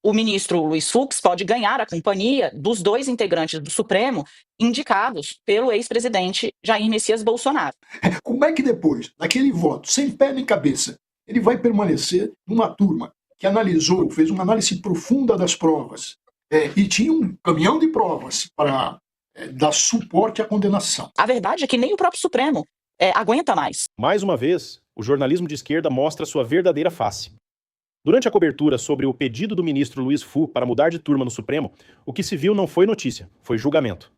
o ministro Luiz Fux pode ganhar a companhia dos 2 integrantes do Supremo indicados pelo ex-presidente Jair Messias Bolsonaro. Como é que depois, daquele voto sem pé nem cabeça, ele vai permanecer numa turma que analisou, fez uma análise profunda das provas, e tinha um caminhão de provas para dar suporte à condenação? A verdade é que nem o próprio Supremo aguenta mais. Mais uma vez, o jornalismo de esquerda mostra sua verdadeira face. Durante a cobertura sobre o pedido do ministro Luiz Fux para mudar de turma no Supremo, o que se viu não foi notícia, foi julgamento.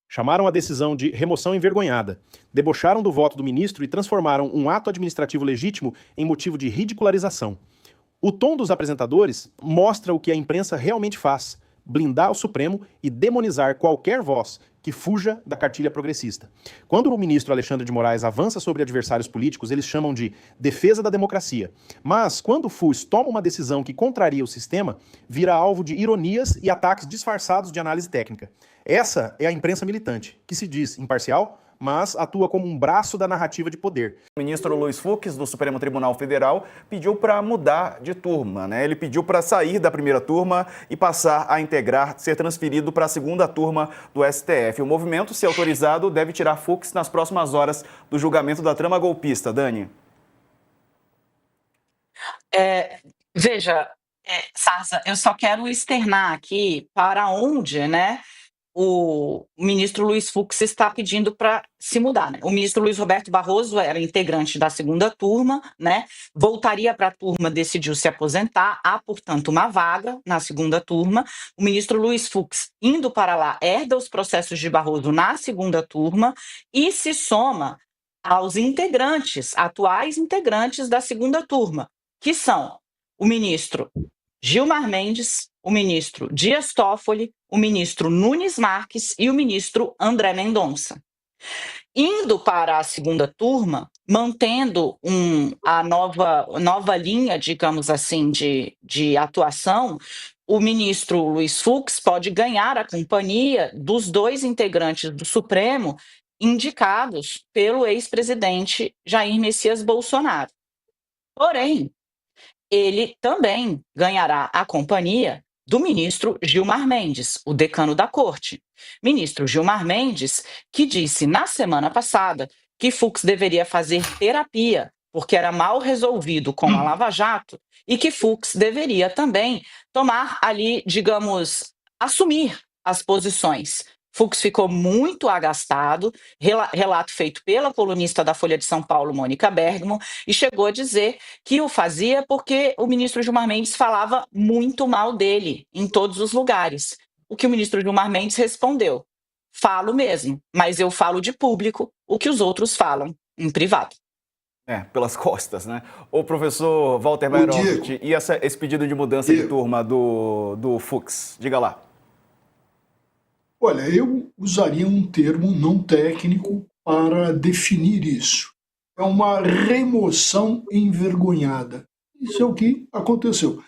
Chamaram a decisão de remoção envergonhada, debocharam do voto do ministro e transformaram um ato administrativo legítimo em motivo de ridicularização. O tom dos apresentadores mostra o que a imprensa realmente faz: blindar o Supremo e demonizar qualquer voz que fuja da cartilha progressista. Quando o ministro Alexandre de Moraes avança sobre adversários políticos, eles chamam de defesa da democracia. Mas quando o Fux toma uma decisão que contraria o sistema, vira alvo de ironias e ataques disfarçados de análise técnica. Essa é a imprensa militante, que se diz imparcial, mas atua como um braço da narrativa de poder. O ministro Luiz Fux, do Supremo Tribunal Federal, pediu para mudar de turma, né? Ele pediu para sair da primeira turma e passar a integrar, ser transferido para a segunda turma do STF. O movimento, se autorizado, deve tirar Fux nas próximas horas do julgamento da trama golpista. Dani? Veja, Sarza, eu só quero externar aqui para onde, né, o ministro Luiz Fux está pedindo para se mudar, né? O ministro Luiz Roberto Barroso era integrante da segunda turma, né? Voltaria para a turma, decidiu se aposentar, há, portanto, uma vaga na segunda turma. O ministro Luiz Fux, indo para lá, herda os processos de Barroso na segunda turma e se soma aos integrantes, atuais integrantes da segunda turma, que são o ministro Gilmar Mendes, o ministro Dias Toffoli, o ministro Nunes Marques e o ministro André Mendonça. Indo para a segunda turma, mantendo a nova linha, digamos assim, de atuação, o ministro Luiz Fux pode ganhar a companhia dos 2 integrantes do Supremo indicados pelo ex-presidente Jair Messias Bolsonaro. Porém, ele também ganhará a companhia do ministro Gilmar Mendes, o decano da corte. Ministro Gilmar Mendes, que disse na semana passada que Fux deveria fazer terapia, porque era mal resolvido com a Lava Jato, e que Fux deveria também tomar ali, digamos, assumir as posições. Fux ficou muito agastado, relato feito pela colunista da Folha de São Paulo, Mônica Bergamo, e chegou a dizer que o fazia porque o ministro Gilmar Mendes falava muito mal dele em todos os lugares. O que o ministro Gilmar Mendes respondeu: falo mesmo, mas eu falo de público o que os outros falam em privado. Pelas costas, né? O professor Walter Mairovich, e esse pedido de mudança de turma do Fux? Diga lá. Olha, eu usaria um termo não técnico para definir isso. É uma remoção envergonhada. Isso é o que aconteceu.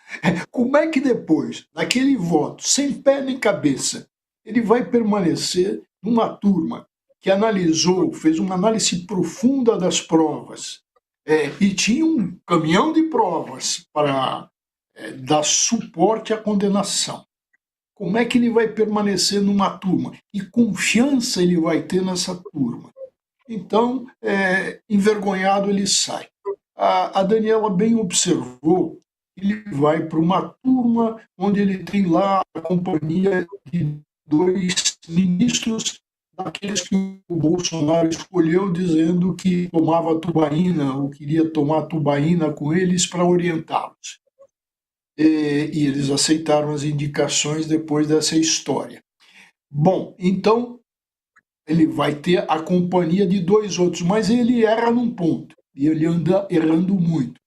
Como é que depois, daquele voto, sem pé nem cabeça, ele vai permanecer numa turma que analisou, fez uma análise profunda das provas, e tinha um caminhão de provas para dar suporte à condenação? Como é que ele vai permanecer numa turma? Que confiança ele vai ter nessa turma? Então, envergonhado ele sai. A Daniela bem observou, ele vai para uma turma onde ele tem lá a companhia de 2 ministros, daqueles que o Bolsonaro escolheu, dizendo que tomava tubaína, ou queria tomar tubaína com eles para orientá-los. E eles aceitaram as indicações depois dessa história. Bom, então ele vai ter a companhia de 2 outros, mas ele erra num ponto, e ele anda errando muito.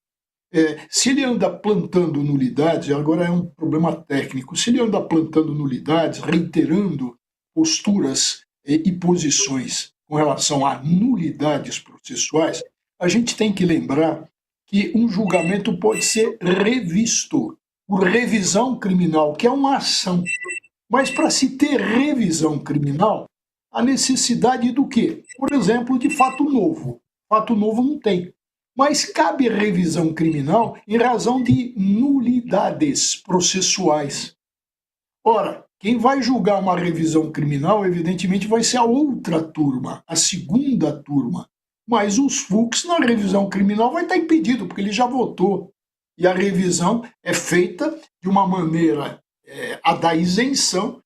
Se ele anda plantando nulidades, agora é um problema técnico, se ele anda plantando nulidades, reiterando posturas e posições com relação a nulidades processuais, a gente tem que lembrar que um julgamento pode ser revisto por revisão criminal, que é uma ação. Mas para se ter revisão criminal, a necessidade do quê? Por exemplo, de fato novo. Fato novo não tem. Mas cabe revisão criminal em razão de nulidades processuais. Ora, quem vai julgar uma revisão criminal, evidentemente, vai ser a outra turma, a segunda turma. Mas os Fux, na revisão criminal, vai estar impedido, porque ele já votou. E a revisão é feita de uma maneira a da isenção,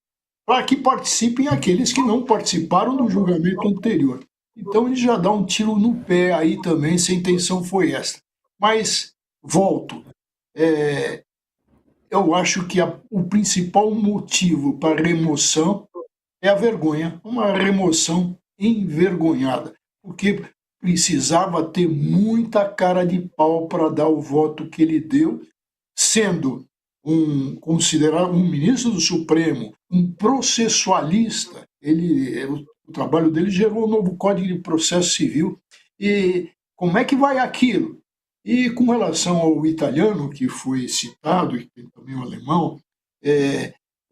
para que participem aqueles que não participaram do julgamento anterior. Então ele já dá um tiro no pé aí também, se a intenção foi essa. Mas, volto, eu acho que o principal motivo para a remoção é a vergonha, uma remoção envergonhada, porque precisava ter muita cara de pau para dar o voto que ele deu, sendo considerado um ministro do Supremo, um processualista. O trabalho dele gerou um novo Código de Processo Civil. E como é que vai aquilo? E com relação ao italiano, que foi citado, e também o alemão,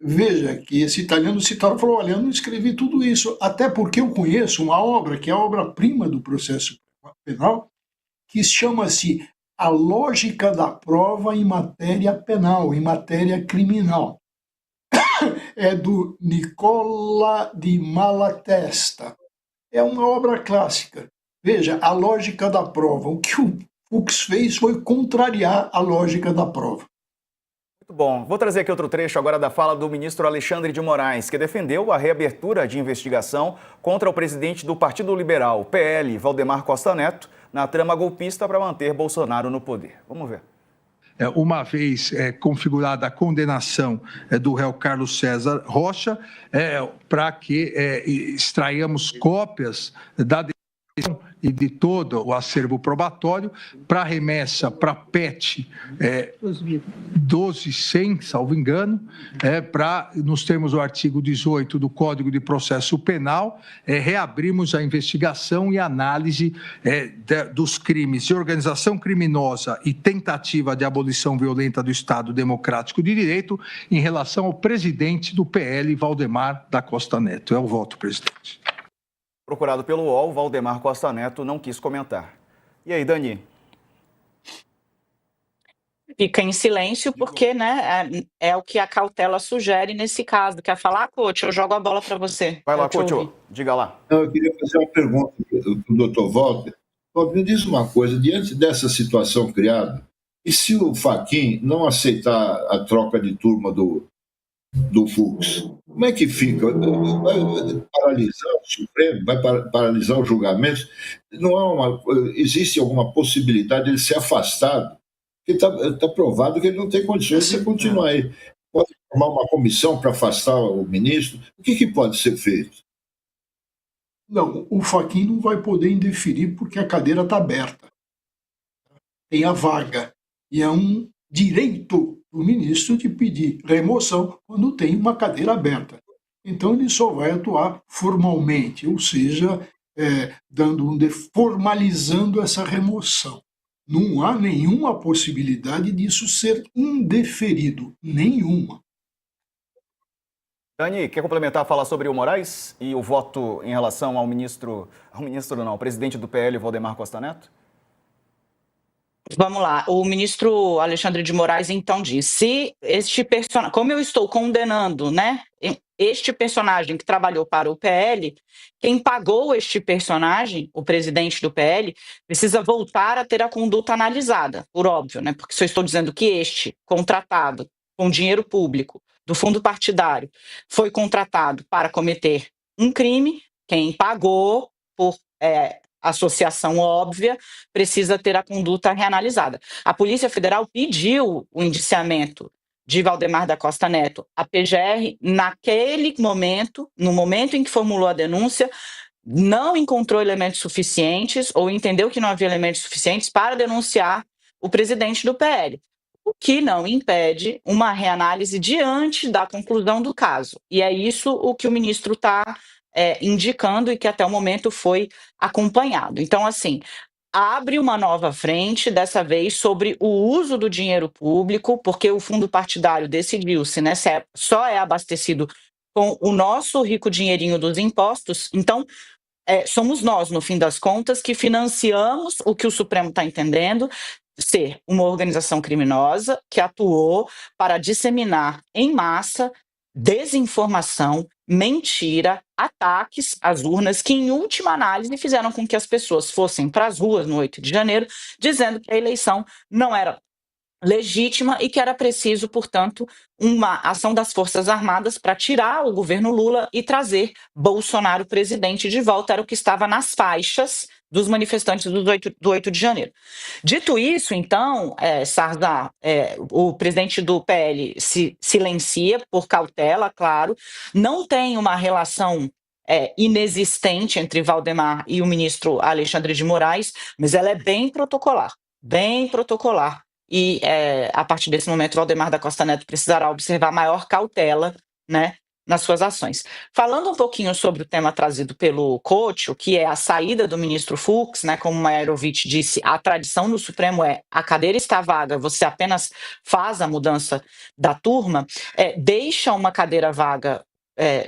veja que esse italiano citado falou: olha, eu não escrevi tudo isso, até porque eu conheço uma obra, que é a obra-prima do processo penal, que chama-se A Lógica da Prova em Matéria Penal, em Matéria Criminal. É do Nicola di Malatesta. É uma obra clássica. Veja, a lógica da prova. O que o Fux fez foi contrariar a lógica da prova. Muito bom. Vou trazer aqui outro trecho agora da fala do ministro Alexandre de Moraes, que defendeu a reabertura de investigação contra o presidente do Partido Liberal, PL, Valdemar Costa Neto, na trama golpista para manter Bolsonaro no poder. Vamos ver. Uma vez configurada a condenação do réu Carlos César Rocha, para que extraíamos cópias da decisão e de todo o acervo probatório para remessa para PET 12.100, salvo engano, para, nos termos do artigo 18 do Código de Processo Penal, reabrimos a investigação e análise dos crimes de organização criminosa e tentativa de abolição violenta do Estado Democrático de Direito em relação ao presidente do PL, Valdemar da Costa Neto. É o voto, presidente. Procurado pelo UOL, Valdemar Costa Neto não quis comentar. E aí, Dani? Fica em silêncio porque, né, é o que a cautela sugere nesse caso. Quer falar, coach? Eu jogo a bola para você. Vai lá, coach. Diga lá. Eu queria fazer uma pergunta para o doutor Walter. Me diz uma coisa, diante dessa situação criada, e se o Fachin não aceitar a troca de turma do Fux, como é que fica? Vai paralisar o Supremo? Vai paralisar os julgamentos? Existe alguma possibilidade de ele ser afastado? Porque está provado que ele não tem condições de continuar aí. Pode formar uma comissão para afastar o ministro? O que pode ser feito? Não, o Fachin não vai poder indeferir porque a cadeira está aberta. Tem a vaga. E é um direito do ministro de pedir remoção quando tem uma cadeira aberta. Então ele só vai atuar formalmente, ou seja, formalizando essa remoção. Não há nenhuma possibilidade disso ser indeferido, nenhuma. Dani, quer complementar, falar sobre o Moraes e o voto em relação ao presidente do PL, Valdemar Costa Neto? Vamos lá, o ministro Alexandre de Moraes então diz: se este personagem, como eu estou condenando, né, este personagem que trabalhou para o PL, quem pagou este personagem, o presidente do PL, precisa voltar a ter a conduta analisada, por óbvio, né, porque se eu estou dizendo que este contratado com dinheiro público do fundo partidário foi contratado para cometer um crime, quem pagou por associação óbvia, precisa ter a conduta reanalisada. A Polícia Federal pediu o indiciamento de Valdemar da Costa Neto. A PGR, naquele momento, no momento em que formulou a denúncia, não encontrou elementos suficientes ou entendeu que não havia elementos suficientes para denunciar o presidente do PL, o que não impede uma reanálise diante da conclusão do caso. E é isso o que o ministro está indicando e que até o momento foi acompanhado. Então, assim, abre uma nova frente, dessa vez sobre o uso do dinheiro público, porque o fundo partidário decidiu-se, né, só é abastecido com o nosso rico dinheirinho dos impostos. Então, somos nós, no fim das contas, que financiamos o que o Supremo está entendendo ser uma organização criminosa que atuou para disseminar em massa desinformação, mentira, ataques às urnas, que em última análise fizeram com que as pessoas fossem para as ruas no 8 de janeiro, dizendo que a eleição não era legítima e que era preciso, portanto, uma ação das Forças Armadas para tirar o governo Lula e trazer Bolsonaro presidente de volta, era o que estava nas faixas dos manifestantes do 8 de janeiro. Dito isso, então, Sarza, o presidente do PL se silencia por cautela, claro, não tem uma relação inexistente entre Valdemar e o ministro Alexandre de Moraes, mas ela é bem protocolar, bem protocolar. E, a partir desse momento, Valdemar da Costa Neto precisará observar maior cautela, né, nas suas ações. Falando um pouquinho sobre o tema trazido pelo Couto, que é a saída do ministro Fux, né, como Maierovitch disse, a tradição no Supremo é a cadeira está vaga, você apenas faz a mudança da turma, deixa uma cadeira vaga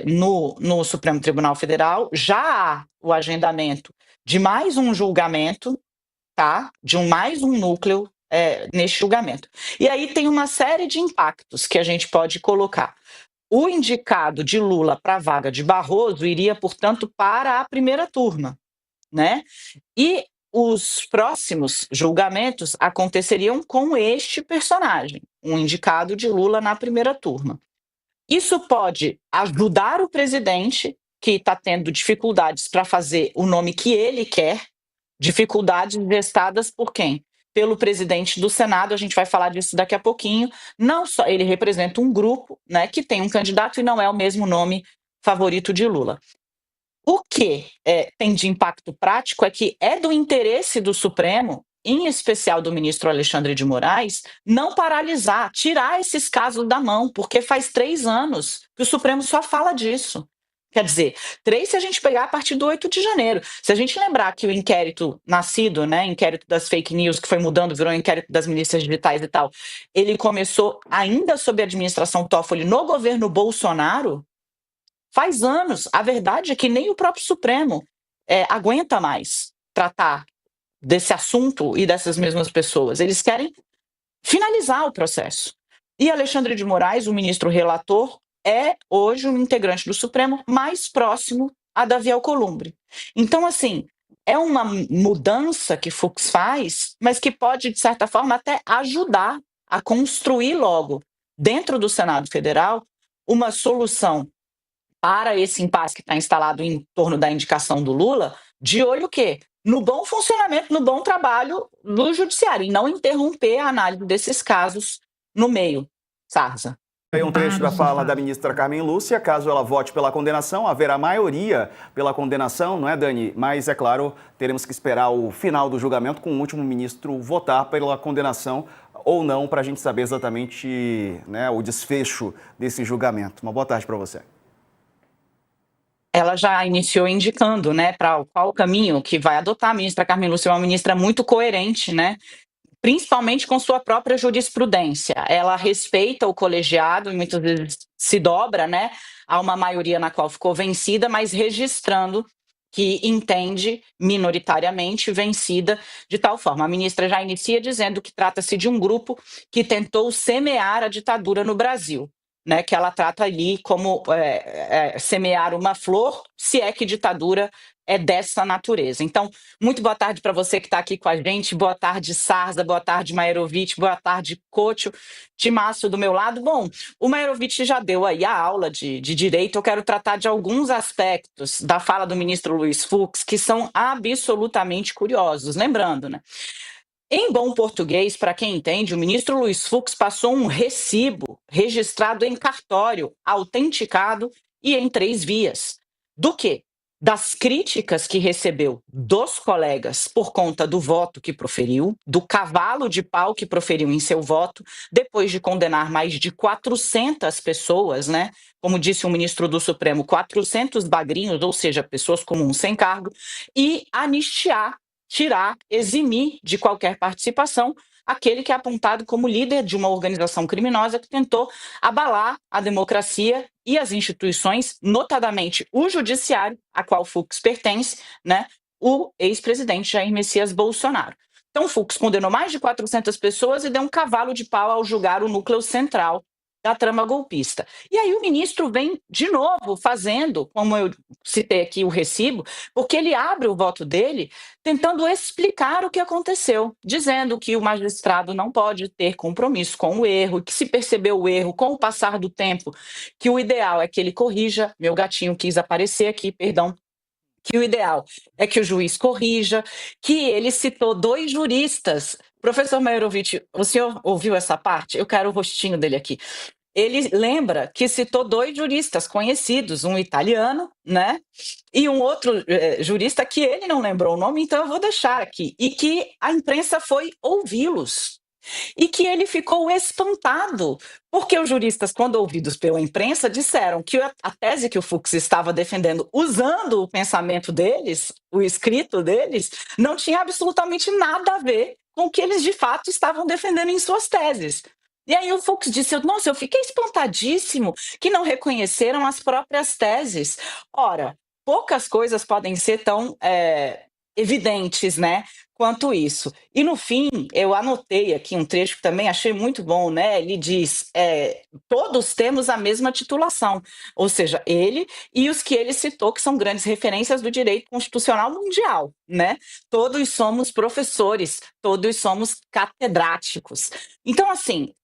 no Supremo Tribunal Federal, já há o agendamento de mais um julgamento, tá, de mais um núcleo neste julgamento. E aí tem uma série de impactos que a gente pode colocar. O indicado de Lula para a vaga de Barroso iria, portanto, para a primeira turma, né? E os próximos julgamentos aconteceriam com este personagem, um indicado de Lula na primeira turma. Isso pode ajudar o presidente, que está tendo dificuldades para fazer o nome que ele quer, dificuldades gestadas por quem? Pelo presidente do Senado, a gente vai falar disso daqui a pouquinho. Não só ele representa um grupo, né, que tem um candidato e não é o mesmo nome favorito de Lula. O que tem de impacto prático é que é do interesse do Supremo, em especial do ministro Alexandre de Moraes, não paralisar, tirar esses casos da mão, porque faz 3 anos que o Supremo só fala disso. Quer dizer, 3 se a gente pegar a partir do 8 de janeiro. Se a gente lembrar que o inquérito nascido, né, inquérito das fake news, que foi mudando, virou inquérito das milícias digitais e tal, ele começou ainda sob a administração Toffoli no governo Bolsonaro, faz anos. A verdade é que nem o próprio Supremo aguenta mais tratar desse assunto e dessas mesmas pessoas. Eles querem finalizar o processo. E Alexandre de Moraes, o ministro relator, é hoje um integrante do Supremo mais próximo a Davi Alcolumbre. Então, assim, é uma mudança que Fux faz, mas que pode, de certa forma, até ajudar a construir logo, dentro do Senado Federal, uma solução para esse impasse que está instalado em torno da indicação do Lula, de olho o quê? No bom funcionamento, no bom trabalho do judiciário, e não interromper a análise desses casos no meio. Sarza. Aí um trecho da fala da ministra Carmen Lúcia. Caso ela vote pela condenação, haverá maioria pela condenação, não é, Dani? Mas, é claro, teremos que esperar o final do julgamento com o último ministro votar pela condenação ou não, para a gente saber exatamente, né, o desfecho desse julgamento. Uma boa tarde para você. Ela já iniciou indicando, né, para qual caminho que vai adotar. A ministra Carmen Lúcia é uma ministra muito coerente, né, principalmente com sua própria jurisprudência. Ela respeita o colegiado e muitas vezes se dobra, né, a uma maioria na qual ficou vencida, mas registrando que entende minoritariamente vencida de tal forma. A ministra já inicia dizendo que trata-se de um grupo que tentou semear a ditadura no Brasil, né, que ela trata ali como semear uma flor, se é que ditadura é dessa natureza. Então, muito boa tarde para você que está aqui com a gente, boa tarde Sarza, boa tarde Maierovitch, boa tarde Couto, timaço do meu lado. Bom, o Maierovitch já deu aí a aula de direito, eu quero tratar de alguns aspectos da fala do ministro Luiz Fux que são absolutamente curiosos, lembrando, né? Em bom português, para quem entende, o ministro Luiz Fux passou um recibo registrado em cartório, autenticado e em 3 vias. Do quê? Das críticas que recebeu dos colegas por conta do voto que proferiu, do cavalo de pau que proferiu em seu voto, depois de condenar mais de 400 pessoas, né? Como disse o ministro do Supremo, 400 bagrinhos, ou seja, pessoas comuns sem cargo, e anistiar tirar, eximir de qualquer participação aquele que é apontado como líder de uma organização criminosa que tentou abalar a democracia e as instituições, notadamente o judiciário, a qual Fux pertence, né, o ex-presidente Jair Messias Bolsonaro. Então, Fux condenou mais de 400 pessoas e deu um cavalo de pau ao julgar o núcleo central da trama golpista. E aí o ministro vem de novo fazendo, como eu citei aqui o recibo, porque ele abre o voto dele tentando explicar o que aconteceu, dizendo que o magistrado não pode ter compromisso com o erro, que se percebeu o erro com o passar do tempo, que o ideal é que ele corrija. Meu gatinho quis aparecer aqui, perdão. Que o ideal é que o juiz corrija, que ele citou 2 juristas. Professor Mairovitch, o senhor ouviu essa parte? Eu quero o rostinho dele aqui. Ele lembra que citou 2 juristas conhecidos, um italiano, né? E um outro jurista que ele não lembrou o nome, então eu vou deixar aqui. E que a imprensa foi ouvi-los. E que ele ficou espantado, porque os juristas, quando ouvidos pela imprensa, disseram que a tese que o Fux estava defendendo, usando o pensamento deles, o escrito deles, não tinha absolutamente nada a ver com o que eles de fato estavam defendendo em suas teses. E aí o Fux disse, nossa, eu fiquei espantadíssimo que não reconheceram as próprias teses. Ora, poucas coisas podem ser tão evidentes, né, quanto isso. E no fim, eu anotei aqui um trecho que também achei muito bom, né? Ele diz: todos temos a mesma titulação, ou seja, ele e os que ele citou, que são grandes referências do direito constitucional mundial, né? Todos somos professores, todos somos catedráticos. Então, assim,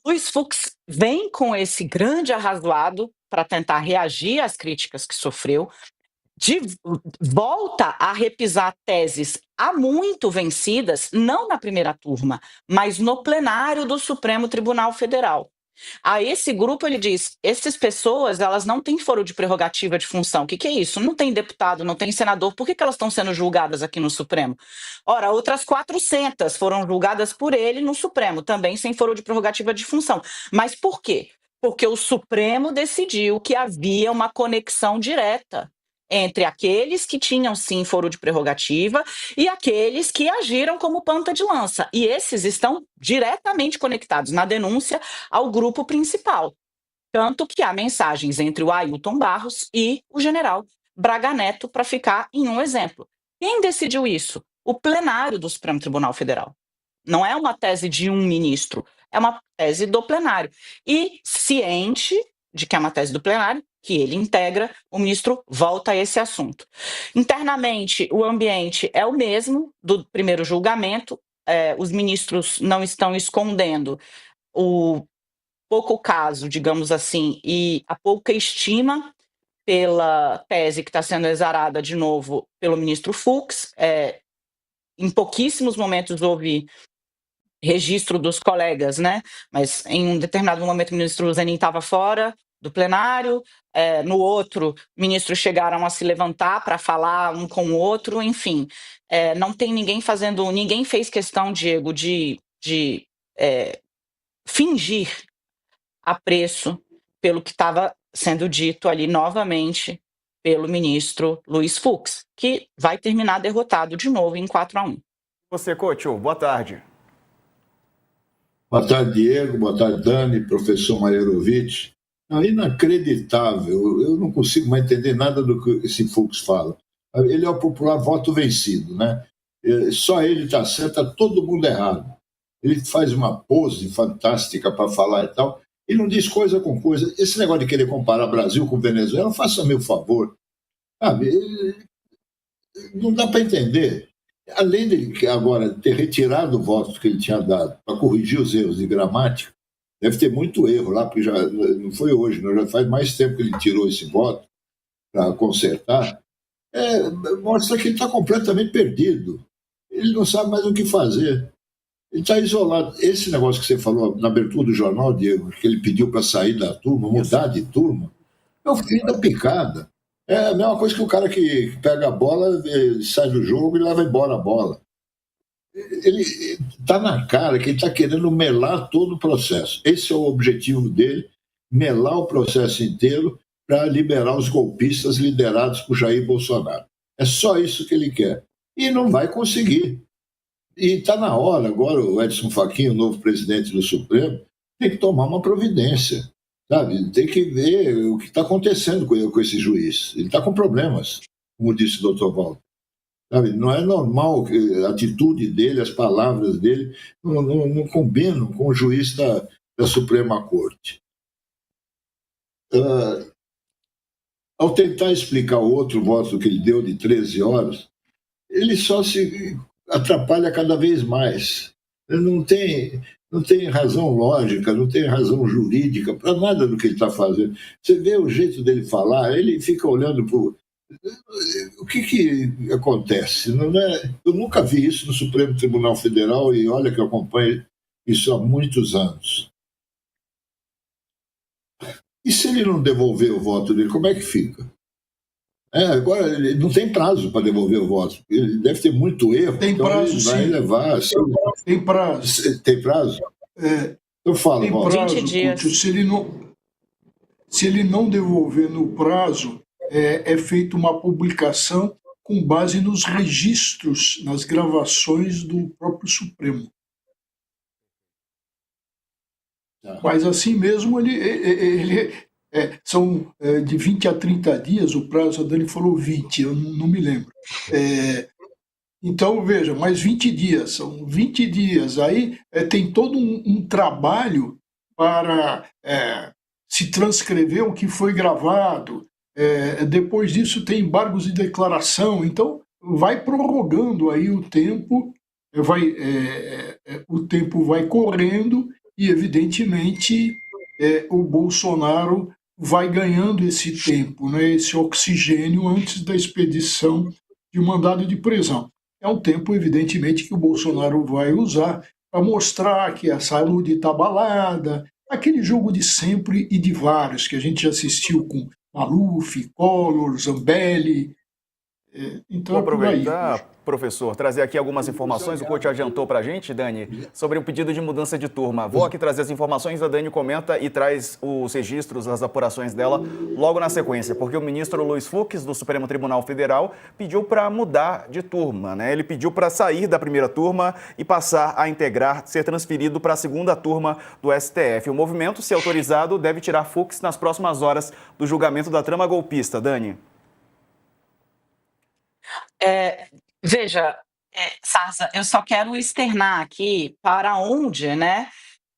Luiz Fux vem com esse grande arrazoado para tentar reagir às críticas que sofreu, volta a repisar teses há muito vencidas, não na primeira turma, mas no plenário do Supremo Tribunal Federal. A esse grupo ele diz, essas pessoas, elas não têm foro de prerrogativa de função. O que é isso? Não tem deputado, não tem senador, por que elas estão sendo julgadas aqui no Supremo? Ora, outras 400 foram julgadas por ele no Supremo, também sem foro de prerrogativa de função. Mas por quê? Porque o Supremo decidiu que havia uma conexão direta entre aqueles que tinham, sim, foro de prerrogativa e aqueles que agiram como ponta de lança. E esses estão diretamente conectados na denúncia ao grupo principal. Tanto que há mensagens entre o Ailton Barros e o general Braga Neto, para ficar em um exemplo. Quem decidiu isso? O plenário do Supremo Tribunal Federal. Não é uma tese de um ministro, é uma tese do plenário. E ciente de que é uma tese do plenário, que ele integra, o ministro volta a esse assunto. Internamente, o ambiente é o mesmo do primeiro julgamento, os ministros não estão escondendo o pouco caso, digamos assim, e a pouca estima pela tese que está sendo exarada de novo pelo ministro Fux. Em pouquíssimos momentos houve registro dos colegas, né? Mas em um determinado momento o ministro Zanin estava fora do plenário, no outro, ministros chegaram a se levantar para falar um com o outro, enfim. Não tem ninguém fez questão, Diego, de fingir apreço pelo que estava sendo dito ali novamente pelo ministro Luiz Fux, que vai terminar derrotado de novo em 4-1. Você, Couto, boa tarde. Boa tarde, Diego. Boa tarde, Dani, professor Mairovitch. Não, inacreditável. Eu não consigo mais entender nada do que esse Fux fala. Ele é o popular voto vencido, né? Só ele está certo, está todo mundo errado. Ele faz uma pose fantástica para falar e tal, e não diz coisa com coisa. Esse negócio de querer comparar Brasil com Venezuela, faça-me o favor. Sabe? Não dá para entender. Além de agora ter retirado o voto que ele tinha dado para corrigir os erros de gramática, deve ter muito erro lá, porque já não foi hoje, já faz mais tempo que ele tirou esse voto para consertar. Mostra que ele está completamente perdido. Ele não sabe mais o que fazer. Ele está isolado. Esse negócio que você falou na abertura do jornal, Diego, que ele pediu para sair da turma, mudar de turma, é o fim da picada. É a mesma coisa que o cara que pega a bola, sai do jogo e leva embora a bola. Ele está na cara que ele está querendo melar todo o processo. Esse é o objetivo dele, melar o processo inteiro para liberar os golpistas liderados por Jair Bolsonaro. É só isso que ele quer. E não vai conseguir. E está na hora, agora o Edson Fachin, o novo presidente do Supremo, tem que tomar uma providência, sabe? Tem que ver o que está acontecendo com esse juiz. Ele está com problemas, como disse o Dr. Walter. Sabe? Não é normal a atitude dele, as palavras dele, não combinam com o juiz da Suprema Corte. Ao tentar explicar o outro voto que ele deu de 13 horas, ele só se atrapalha cada vez mais. Ele não tem razão lógica, não tem razão jurídica para nada do que ele está fazendo. Você vê o jeito dele falar, ele fica olhando para o que acontece. Eu nunca vi isso no Supremo Tribunal Federal e olha que eu acompanho isso há muitos anos. E se ele não devolver o voto dele, como é que fica? Agora, ele não tem prazo para devolver o voto. Ele deve ter muito erro. Tem prazo, ele vai sim. levar. Assim, Tem prazo. Tem prazo? Eu falo, tem Walter. prazo, 20 dias. Couto. Se ele não devolver no prazo, é feita uma publicação com base nos registros, nas gravações do próprio Supremo. Mas assim mesmo, são de 20 a 30 dias, o prazo, a Dani falou 20, eu não me lembro. Então, veja, mais 20 dias, são 20 dias. Aí tem todo um trabalho para se transcrever o que foi gravado. Depois disso tem embargos de declaração. Então, vai prorrogando aí o tempo, o tempo vai correndo e, evidentemente, o Bolsonaro vai ganhando esse tempo, né, esse oxigênio antes da expedição de mandado de prisão. É um tempo, evidentemente, que o Bolsonaro vai usar para mostrar que a saúde está abalada, aquele jogo de sempre e de vários que a gente já assistiu com Maluf, Collor, Zambelli. Então, Vou é por aí. aproveitar, professor, trazer aqui algumas informações. O coach adiantou para a gente, Dani, sobre um pedido de mudança de turma. Vou aqui trazer as informações, a Dani comenta e traz os registros, as apurações dela logo na sequência, porque o ministro Luiz Fux, do Supremo Tribunal Federal, pediu para mudar de turma, né? Ele pediu para sair da primeira turma e passar a integrar, ser transferido para a segunda turma do STF. O movimento, se autorizado, deve tirar Fux nas próximas horas do julgamento da trama golpista. Dani. Veja, Sarza, eu só quero externar aqui para onde, né,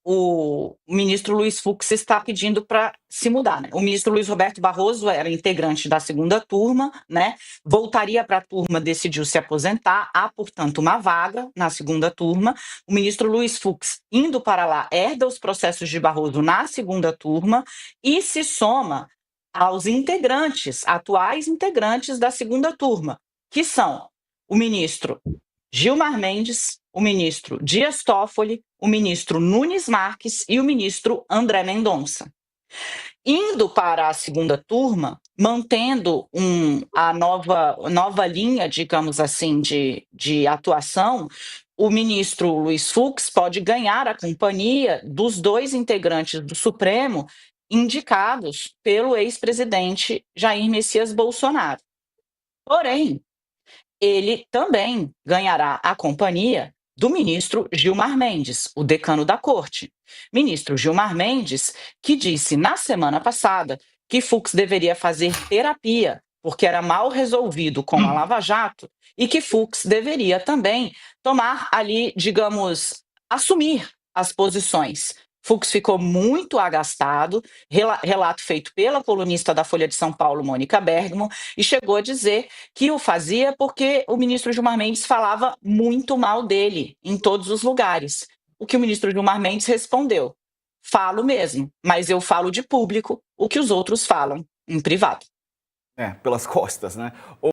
o ministro Luiz Fux está pedindo para se mudar, né? O ministro Luiz Roberto Barroso era integrante da segunda turma, né? Voltaria para a turma, decidiu se aposentar, há, portanto, uma vaga na segunda turma. O ministro Luiz Fux, indo para lá, herda os processos de Barroso na segunda turma e se soma aos integrantes, atuais integrantes da segunda turma, que são o ministro Gilmar Mendes, o ministro Dias Toffoli, o ministro Nunes Marques e o ministro André Mendonça. Indo para a segunda turma, mantendo a nova linha, digamos assim, de atuação, o ministro Luiz Fux pode ganhar a companhia dos dois integrantes do Supremo indicados pelo ex-presidente Jair Messias Bolsonaro. Porém, ele também ganhará a companhia do ministro Gilmar Mendes, o decano da corte. Ministro Gilmar Mendes, que disse na semana passada que Fux deveria fazer terapia, porque era mal resolvido com a Lava Jato, e que Fux deveria também tomar ali, digamos, assumir as posições. Fux ficou muito agastado, relato feito pela colunista da Folha de São Paulo, Mônica Bergamo, e chegou a dizer que o fazia porque o ministro Gilmar Mendes falava muito mal dele em todos os lugares. O que o ministro Gilmar Mendes respondeu: falo mesmo, mas eu falo de público o que os outros falam em privado. Pelas costas, né?